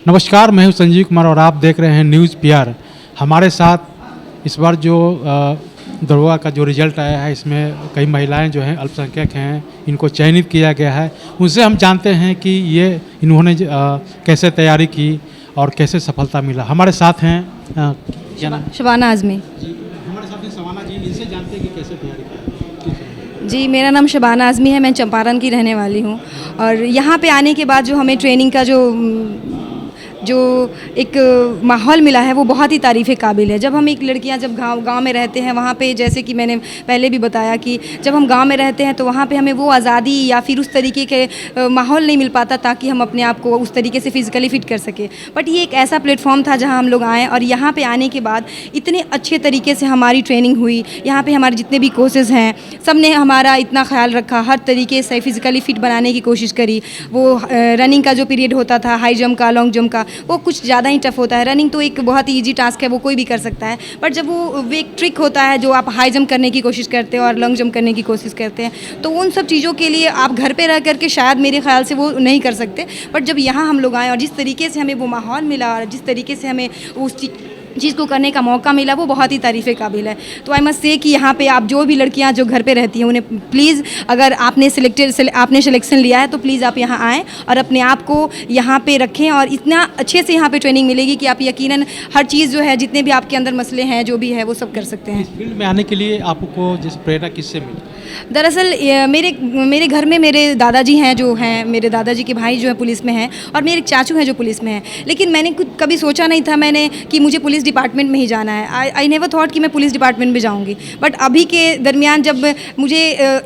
नमस्कार, मैं हूं संजीव कुमार और आप देख रहे हैं न्यूज़ पीआर। हमारे साथ इस बार जो दरोगा का जो रिजल्ट आया है, इसमें कई महिलाएं जो हैं अल्पसंख्यक हैं, इनको चयनित किया गया है। उनसे हम जानते हैं कि इन्होंने कैसे तैयारी की और कैसे सफलता मिला। हमारे साथ हैं क्या नाम? शबाना आज़मी जी, हमारे साथ हैं शबाना जी। इनसे जानते हैं कि कैसे तैयारी की। जी, मेरा नाम शबाना आज़मी है। मैं चंपारण की रहने वाली हूँ और यहाँ पे आने के बाद जो हमें ट्रेनिंग का जो एक माहौल मिला है वो बहुत ही तारीफ़ काबिल है। जब हम एक लड़कियां जब गांव में रहते हैं, वहाँ पे जैसे कि मैंने पहले भी बताया कि जब हम गांव में रहते हैं तो वहाँ पे हमें वो आज़ादी या फिर उस तरीके के माहौल नहीं मिल पाता ताकि हम अपने आप को उस तरीके से फ़िज़िकली फ़िट कर सकें। बट ये एक ऐसा प्लेटफॉर्म था जहाँ हम लोग आए और यहाँ पर आने के बाद इतने अच्छे तरीके से हमारी ट्रेनिंग हुई। यहाँ पर हमारे जितने भी कोर्सेज़ हैं, सब ने हमारा इतना ख्याल रखा, हर तरीके से फ़िज़िकली फ़िट बनाने की कोशिश करी। वो रनिंग का जो पीरियड होता था, हाई जंप का, लॉन्ग जंप का, वो कुछ ज़्यादा ही टफ होता है। रनिंग तो एक बहुत ही ईजी टास्क है, वो कोई भी कर सकता है। बट जब वो एक ट्रिक होता है जो आप हाई जंप करने की कोशिश करते हो और लॉन्ग जंप करने की कोशिश करते हैं, तो उन सब चीज़ों के लिए आप घर पे रह करके शायद मेरे ख्याल से वो नहीं कर सकते। बट जब यहाँ हम लोग आए और जिस तरीके से हमें वो माहौल मिला और जिस तरीके से हमें उस चीज़ को करने का मौका मिला, वो बहुत ही तारीफ़ काबिल है। तो आई मस्ट से कि यहाँ पे आप जो भी लड़कियाँ जो घर पे रहती हैं, उन्हें प्लीज़, अगर आपने सिलेक्शन लिया है तो प्लीज़ आप यहाँ आएँ और अपने आप को यहाँ पे रखें और इतना अच्छे से यहाँ पे ट्रेनिंग मिलेगी कि आप यकीनन हर चीज़ जो है, जितने भी आपके अंदर मसले हैं, जो भी है, वो सब कर सकते हैं। इस फील्ड में आने के लिए आपको जिस प्रेरणा किससे मिली? दरअसल मेरे घर में मेरे दादाजी हैं, जो हैं मेरे दादाजी के भाई जो है पुलिस में हैं और मेरे चाचू हैं जो पुलिस में हैं। लेकिन मैंने कुछ कभी सोचा नहीं था कि मुझे पुलिस डिपार्टमेंट में ही जाना है। आई नेवर थॉट कि मैं पुलिस डिपार्टमेंट में जाऊंगी। बट अभी के दरमियान जब मुझे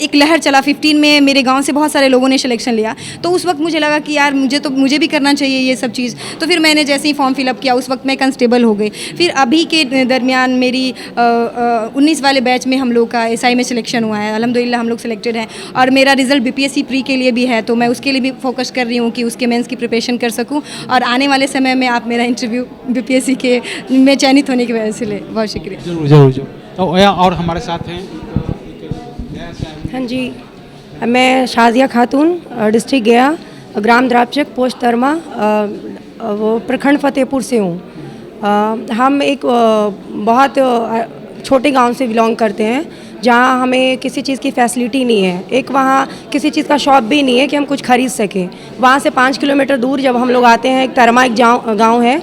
एक लहर चला 15 में, मेरे गांव से बहुत सारे लोगों ने सिलेक्शन लिया, तो उस वक्त मुझे लगा कि यार मुझे भी करना चाहिए ये सब चीज़। तो फिर मैंने जैसे ही फॉर्म फिलअप किया, उस वक्त मैं कंस्टेबल हो गई। फिर अभी के दरमियान मेरी 19 वाले बैच में हम लोग का SI में सिलेक्शन हुआ है। अल्हम्दुलिल्लाह हम लोग सिलेक्टेड हैं और मेरा रिज़ल्ट BPSC प्री के लिए भी है, तो मैं उसके लिए भी फोकस कर रही हूँ कि उसके मेंस की प्रिपरेशन कर सकूँ और आने वाले समय में आप मेरा इंटरव्यू BPSC के में चयनित होने की वजह से ले। बहुत शुक्रिया। ज़रूर। तो और हमारे साथ हैं। हाँ जी, मैं शाजिया खातून, डिस्ट्रिक्ट गया, ग्राम द्रापचक, पोस्ट तरमा, वो प्रखंड फतेहपुर से हूँ। हम एक बहुत छोटे गांव से बिलोंग करते हैं जहाँ हमें किसी चीज़ की फैसिलिटी नहीं है। एक वहाँ किसी चीज़ का शॉप भी नहीं है कि हम कुछ खरीद सकें। वहाँ से 5 किलोमीटर दूर जब हम लोग आते हैं, एक तरमा एक गाँव है,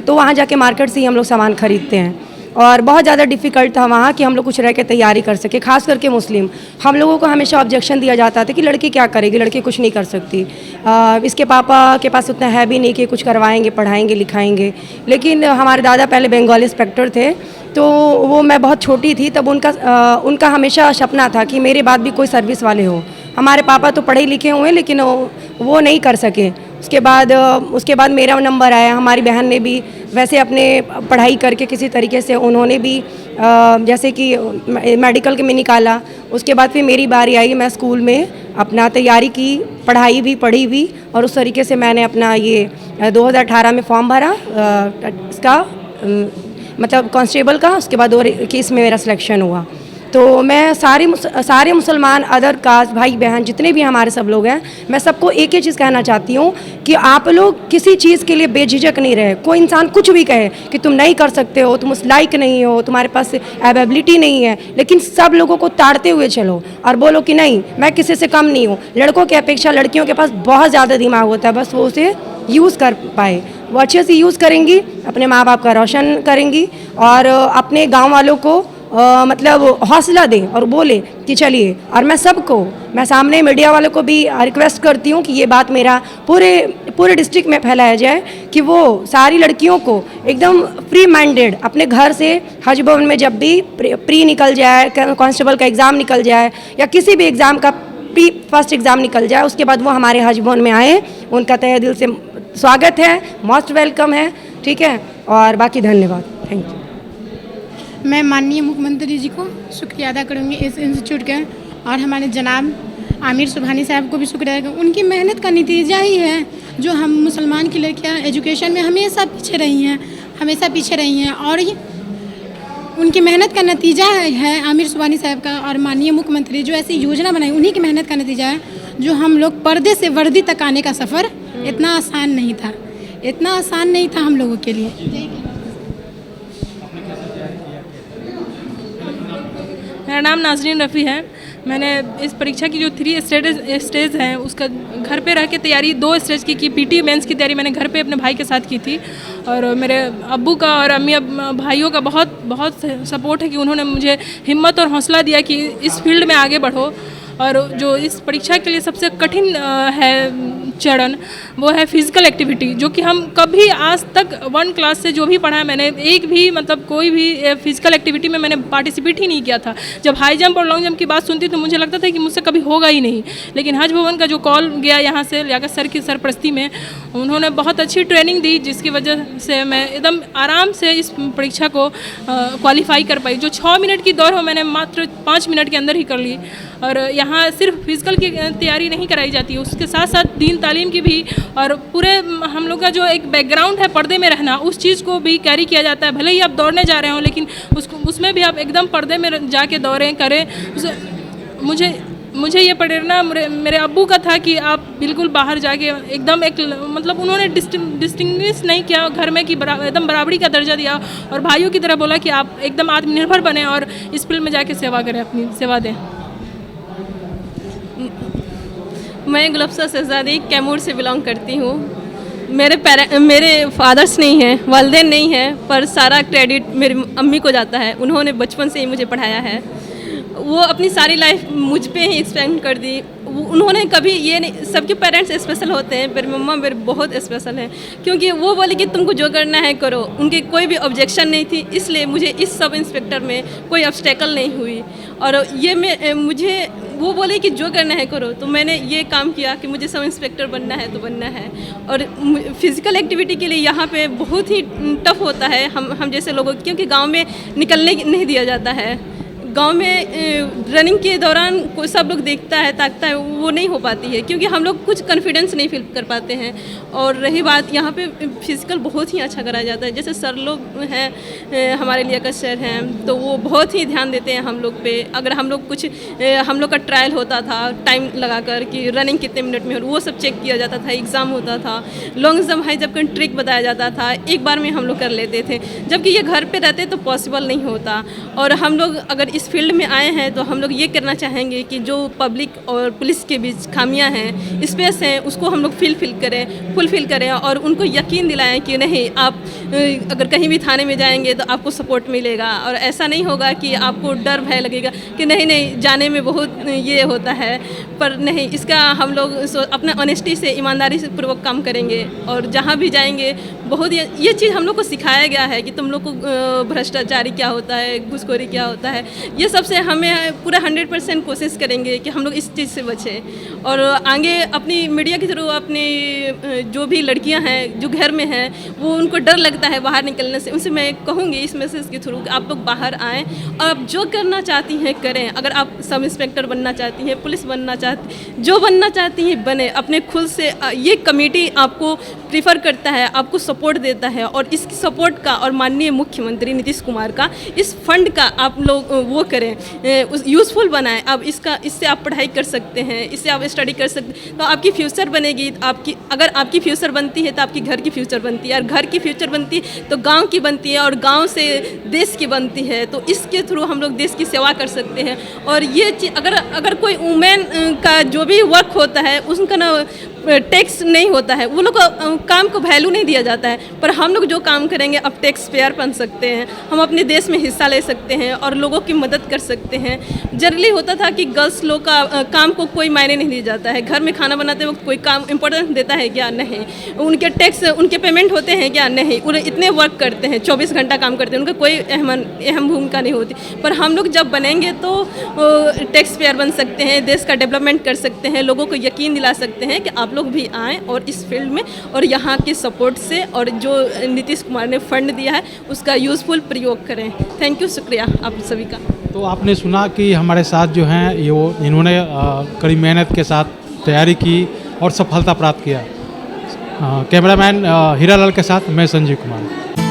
तो वहाँ जाके मार्केट से ही हम लोग सामान खरीदते हैं और बहुत ज़्यादा डिफ़िकल्ट था वहाँ कि हम लोग कुछ रह के तैयारी कर सके। खास करके मुस्लिम हम लोगों को हमेशा ऑब्जेक्शन दिया जाता था कि लड़की क्या करेगी, लड़की कुछ नहीं कर सकती। इसके पापा के पास उतना है भी नहीं कि कुछ करवाएंगे, पढ़ाएंगे, लिखाएंगे। लेकिन हमारे दादा पहले बंगाली इंस्पेक्टर थे, तो वो मैं बहुत छोटी थी तब उनका हमेशा सपना था कि मेरे बाद भी कोई सर्विस वाले हो। हमारे पापा तो पढ़े लिखे हुए लेकिन वो नहीं कर सके। उसके बाद मेरा नंबर आया। हमारी बहन ने भी वैसे अपने पढ़ाई करके किसी तरीके से उन्होंने भी जैसे कि मेडिकल के में निकाला। उसके बाद फिर मेरी बारी आई, मैं स्कूल में अपना तैयारी की, पढ़ाई भी, पढ़ी भी और उस तरीके से मैंने अपना ये 2018 में फॉर्म भरा इसका, मतलब कांस्टेबल का। उसके बाद 2021 में मेरा सिलेक्शन हुआ। तो मैं सारे मुसलमान, अदर कास्ट, भाई बहन जितने भी हमारे सब लोग हैं, मैं सबको एक ही चीज़ कहना चाहती हूँ कि आप लोग किसी चीज़ के लिए बेझिझक नहीं रहे। कोई इंसान कुछ भी कहे कि तुम नहीं कर सकते हो, तुम उस लायक नहीं हो, तुम्हारे पास एबिलिटी नहीं है, लेकिन सब लोगों को ताड़ते हुए चलो और बोलो कि नहीं, मैं किसी से कम नहीं हूँ। लड़कों की अपेक्षा लड़कियों के पास बहुत ज़्यादा दिमाग होता है, बस वो उसे यूज़ कर पाए। वो अच्छे से यूज़ करेंगी, अपने माँ बाप का रोशन करेंगी और अपने गाँव वालों को मतलब हौसला दें और बोले कि चलिए। और मैं सामने मीडिया वालों को भी रिक्वेस्ट करती हूँ कि ये बात मेरा पूरे डिस्ट्रिक्ट में फैलाया जाए कि वो सारी लड़कियों को एकदम फ्री माइंडेड अपने घर से हज भवन में जब भी प्री निकल जाए, कांस्टेबल का एग्ज़ाम निकल जाए या किसी भी एग्ज़ाम का फर्स्ट एग्ज़ाम निकल जाए, उसके बाद वो हमारे हज भवन में आए। उनका तहे दिल से स्वागत है, मोस्ट वेलकम है, ठीक है। और बाकी धन्यवाद, थैंक यू। मैं माननीय मुख्यमंत्री जी को शुक्रिया अदा करूँगी इस इंस्टीट्यूट के और हमारे जनाब आमिर सुबहानी साहब को भी शुक्रिया अदा करूँगी। उनकी मेहनत का नतीजा ही है जो हम मुसलमान की लड़कियाँ एजुकेशन में हमेशा पीछे रही हैं और ये उनकी मेहनत का नतीजा है आमिर सुबहानी साहब का और माननीय मुख्यमंत्री जो ऐसी योजना बनाई, उन्हीं की मेहनत का नतीजा है जो हम लोग पर्दे से वर्दी तक आने का सफ़र इतना आसान नहीं था। इतना आसान नहीं था हम लोगों के लिए। मेरा नाम नाजरीन रफ़ी है। मैंने इस परीक्षा की जो 3 स्टेज हैं उसका घर पे रह के तैयारी 2 स्टेज की पीटी मेंस की तैयारी मैंने घर पे अपने भाई के साथ की थी। और मेरे अब्बू का और अम्मी भाइयों का बहुत बहुत सपोर्ट है कि उन्होंने मुझे हिम्मत और हौसला दिया कि इस फील्ड में आगे बढ़ो। और जो इस परीक्षा के लिए सबसे कठिन है चरण वो है फिज़िकल एक्टिविटी, जो कि हम कभी आज तक 1 क्लास से जो भी पढ़ा है मैंने एक भी मतलब कोई भी फिज़िकल एक्टिविटी में मैंने पार्टिसिपेट ही नहीं किया था। जब हाई जंप और लॉन्ग जंप की बात सुनती तो मुझे लगता था कि मुझसे कभी होगा ही नहीं, लेकिन हज भवन का जो कॉल गया यहाँ से लियाकत सर की सरपरस्ती में, उन्होंने बहुत अच्छी ट्रेनिंग दी जिसकी वजह से मैं एकदम आराम से इस परीक्षा को क्वालिफाई कर पाई। जो 6 मिनट की दौड़ हो मैंने मात्र 5 मिनट के अंदर ही कर ली। और यहाँ सिर्फ फिज़िकल की तैयारी नहीं कराई जाती है, उसके साथ साथ दीन तालीम की भी, और पूरे हम लोग का जो एक बैकग्राउंड है पर्दे में रहना उस चीज़ को भी कैरी किया जाता है। भले ही आप दौड़ने जा रहे हो लेकिन उसमें भी आप एकदम पर्दे में जाके दौड़ें करें। मुझे ये प्रेरणा मेरे अब्बू का था कि आप बिल्कुल बाहर जाके एकदम एक मतलब उन्होंने डिस्टिंग्विश नहीं किया घर में कि एकदम बराबरी का दर्जा दिया, और भाइयों की तरह बोला कि आप एकदम आत्मनिर्भर बने और इस फील्ड में जाके सेवा करें, अपनी सेवा दें। मैं गुलफ्सा शहजादी कैमूर से बिलोंग करती हूँ। मेरे फादर्स नहीं हैं, वालिदैन नहीं हैं, पर सारा क्रेडिट मेरी अम्मी को जाता है। उन्होंने बचपन से ही मुझे पढ़ाया है। वो अपनी सारी लाइफ मुझ पे ही स्पेंड कर दी। उन्होंने कभी ये नहीं, सबके पेरेंट्स स्पेशल होते हैं, मेरी मम्मा मेरे बहुत स्पेशल हैं क्योंकि वो बोले कि तुमको जो करना है करो। उनके कोई भी ऑब्जेक्शन नहीं थी, इसलिए मुझे इस सब इंस्पेक्टर में कोई ऑब्स्टेकल नहीं हुई। और ये मुझे वो बोले कि जो करना है करो, तो मैंने ये काम किया कि मुझे सब इंस्पेक्टर बनना है तो बनना है। और फिज़िकल एक्टिविटी के लिए यहाँ पे बहुत ही टफ होता है हम जैसे लोगों, क्योंकि गाँव में निकलने नहीं दिया जाता है। गांव में रनिंग के दौरान कोई सब लोग देखता है ताकता है, वो नहीं हो पाती है क्योंकि हम लोग कुछ कॉन्फिडेंस नहीं फील कर पाते हैं। और रही बात यहाँ पे फिज़िकल बहुत ही अच्छा कराया जाता है। जैसे सर लोग हैं हमारे लियाकत सर हैं, तो वो बहुत ही ध्यान देते हैं हम लोग पे। अगर हम लोग कुछ हम लोग का ट्रायल होता था टाइम लगाकर कि रनिंग कितने मिनट में हो, वो सब चेक किया जाता था। एग्ज़ाम होता था, लॉन्ग जंप हाई जंप का ट्रिक बताया जाता था, एक बार में हम लोग कर लेते थे, जबकि ये घर पे रहते तो पॉसिबल नहीं होता। और हम लोग अगर इस फील्ड में आए हैं तो हम लोग ये करना चाहेंगे कि जो पब्लिक और पुलिस के बीच खामियां हैं, स्पेस हैं, उसको हम लोग फुलफिल करें और उनको यकीन दिलाएं कि नहीं, आप अगर कहीं भी थाने में जाएंगे तो आपको सपोर्ट मिलेगा। और ऐसा नहीं होगा कि आपको डर भय लगेगा कि नहीं जाने में बहुत ये होता है, पर नहीं, इसका हम लोग अपना ऑनेस्टी से ईमानदारी से पूर्वक काम करेंगे। और जहाँ भी जाएंगे बहुत ये चीज़ हम लोग को सिखाया गया है कि तुम लोग को भ्रष्टाचारी क्या होता है, घूसखोरी क्या होता है, ये सबसे हमें पूरा 100% कोशिश करेंगे कि हम लोग इस चीज़ से बचें। और आगे अपनी मीडिया के थ्रू अपनी जो भी लड़कियां हैं जो घर में हैं, वो उनको डर लगता है बाहर निकलने से, उनसे मैं कहूँगी इस मैसेज के थ्रू कि आप लोग बाहर आएँ और आप जो करना चाहती हैं करें। अगर आप सब इंस्पेक्टर बनना चाहती हैं, पुलिस बनना चाहती, जो बनना चाहती हैं बने। अपने खुद से ये कमेटी आपको प्रीफर करता है, आपको सपोर्ट देता है, और इस सपोर्ट का और माननीय मुख्यमंत्री नीतीश कुमार का इस फंड का आप लोग वो करें, यूज़फुल बनाएं। अब इससे आप पढ़ाई कर सकते हैं, इससे आप स्टडी कर सकते हैं, तो आपकी फ्यूचर बनेगी। अगर आपकी फ्यूचर बनती है तो आपकी घर की फ्यूचर बनती है, और घर की फ्यूचर बनती है तो गांव की बनती है, और गांव से देश की बनती है। तो इसके थ्रू हम लोग देश की सेवा कर सकते हैं। और ये चीज़ अगर कोई वुमेन का जो भी वर्क होता है उसका ना टैक्स नहीं होता है, वो लोग काम को वैल्यू नहीं दिया जाता है, पर हम लोग जो काम करेंगे अब टैक्स पेयर बन सकते हैं, हम अपने देश में हिस्सा ले सकते हैं और लोगों की मदद कर सकते हैं। जनरली होता था कि गर्ल्स लोग का काम को कोई मायने नहीं दिया जाता है, घर में खाना बनाते वक्त कोई काम इम्पोर्टेंस देता है क्या? नहीं। उनके टैक्स उनके पेमेंट होते हैं क्या? नहीं। उन्हें इतने वर्क करते हैं, 24 घंटा काम करते हैं, उनका कोई अहम भूमिका नहीं होती। पर हम लोग जब बनेंगे तो टैक्स पेयर बन सकते हैं, देश का डेवलपमेंट कर सकते हैं, लोगों को यकीन दिला सकते हैं कि आप लोग भी आएँ और इस फील्ड में, और यहाँ के सपोर्ट से और जो नीतीश कुमार ने फंड दिया है उसका यूज़फुल प्रयोग करें। थैंक यू, शुक्रिया आप सभी का। तो आपने सुना कि हमारे साथ जो हैं इन्होंने कड़ी मेहनत के साथ तैयारी की और सफलता प्राप्त किया। कैमरामैन हीरालाल के साथ मैं संजीव कुमार।